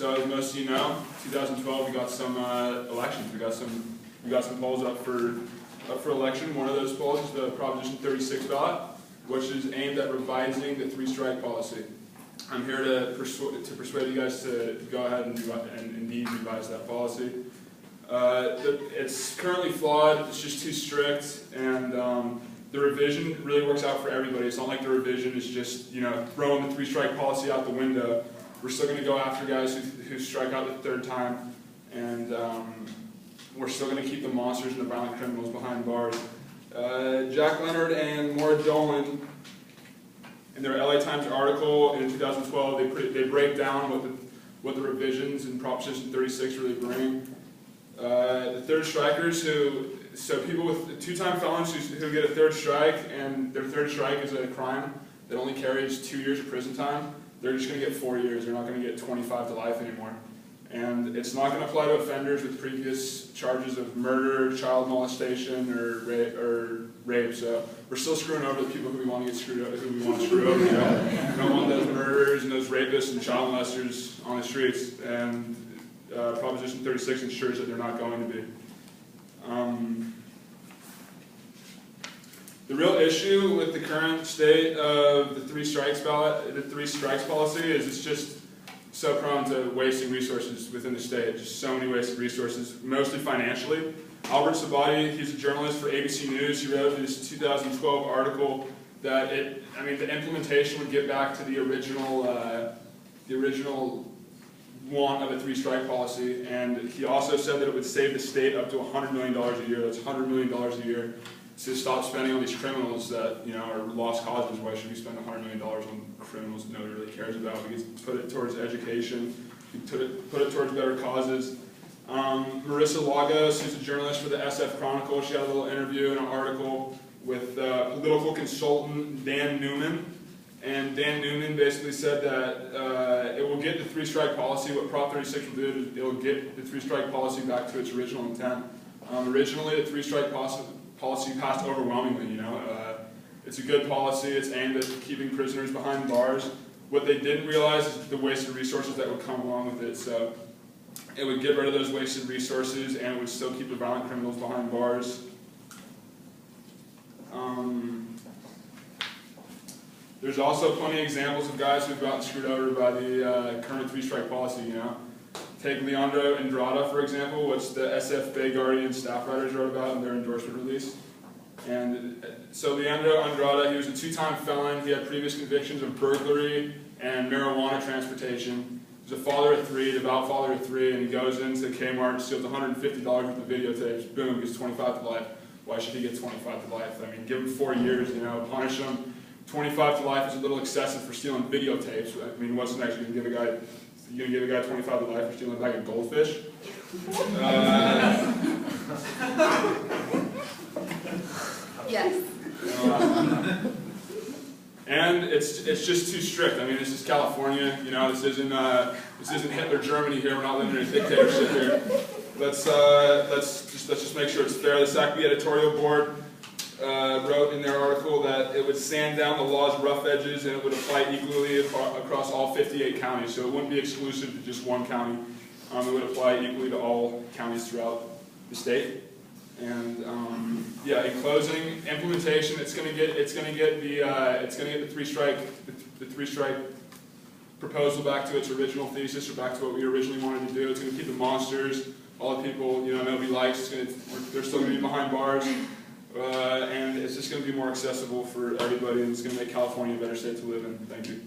So as most of you know, 2012 we got some elections. We got some polls up for election. One of those polls is the Proposition 36 ballot, which is aimed at revising the three-strike policy. I'm here to persuade you guys to go ahead and indeed revise that policy. It's currently flawed. It's just too strict, and the revision really works out for everybody. It's not like the revision is just throwing the three-strike policy out the window. We're still going to go after guys who strike out the third time, and we're still going to keep the monsters and the violent criminals behind bars. Jack Leonard and Maura Dolan, in their LA Times article in 2012, they break down what the revisions in Proposition 36 really bring. The third strikers, so people with two-time felons who get a third strike, and their third strike is a crime that only carries 2 years of prison time, they're just going to get 4 years. They're not going to get 25 to life anymore. And it's not going to apply to offenders with previous charges of murder, child molestation, or rape. So we're still screwing over the people who we want to screw over. We don't want those murderers and those rapists and child molesters on the streets. And Proposition 36 ensures that they're not going to be. The real issue with the current state of the three strikes policy is it's just so prone to wasting resources within the state. Just so many wasted resources, mostly financially. Albert Sabati, he's a journalist for ABC News. He wrote in his 2012 article that the implementation would get back to the original want of a three-strike policy, and he also said that it would save the state up to $100 million a year. That's $100 million a year to stop spending on these criminals that are lost causes. Why should we spend $100 million on criminals that nobody really cares about? We could put it towards education, we could put it towards better causes. Marissa Lagos, who's a journalist for the SF Chronicle, she had a little interview and an article with political consultant Dan Newman. And Dan Newman basically said that it will get the three-strike policy. What Prop 36 will do is it will get the three-strike policy back to its original intent. Originally, the three-strike policy passed overwhelmingly. It's a good policy. It's aimed at keeping prisoners behind bars. What they didn't realize is the wasted resources that would come along with it. So it would get rid of those wasted resources, and it would still keep the violent criminals behind bars. There's also plenty of examples of guys who've gotten screwed over by the current three-strike policy. Take Leandro Andrada, for example, which the SF Bay Guardian staff writers wrote about in their endorsement release. And so Leandro Andrada, he was a two-time felon. He had previous convictions of burglary and marijuana transportation. He was a father of three, devout father of three, and he goes into Kmart, steals $150 worth of videotapes. Boom, gets 25 to life. Why should he get 25 to life? Give him 4 years, punish him. 25 to life is a little excessive for stealing videotapes. What's next? You're gonna give a guy 25 to life for stealing a bag of goldfish? Yes. And it's just too strict. This is California. This isn't Hitler Germany here. We're not living in a dictatorship here. Let's just make sure it's fair. The SACB editorial board wrote in their article that it would sand down the law's rough edges and it would apply equally across all 58 counties. So it wouldn't be exclusive to just one county. It would apply equally to all counties throughout the state. And in closing, implementation, it's going to get the three-strike proposal back to its original thesis, or back to what we originally wanted to do. It's going to keep the monsters, all the people nobody likes. They're still going to be behind bars. And it's just going to be more accessible for everybody, and it's going to make California a better state to live in. Thank you.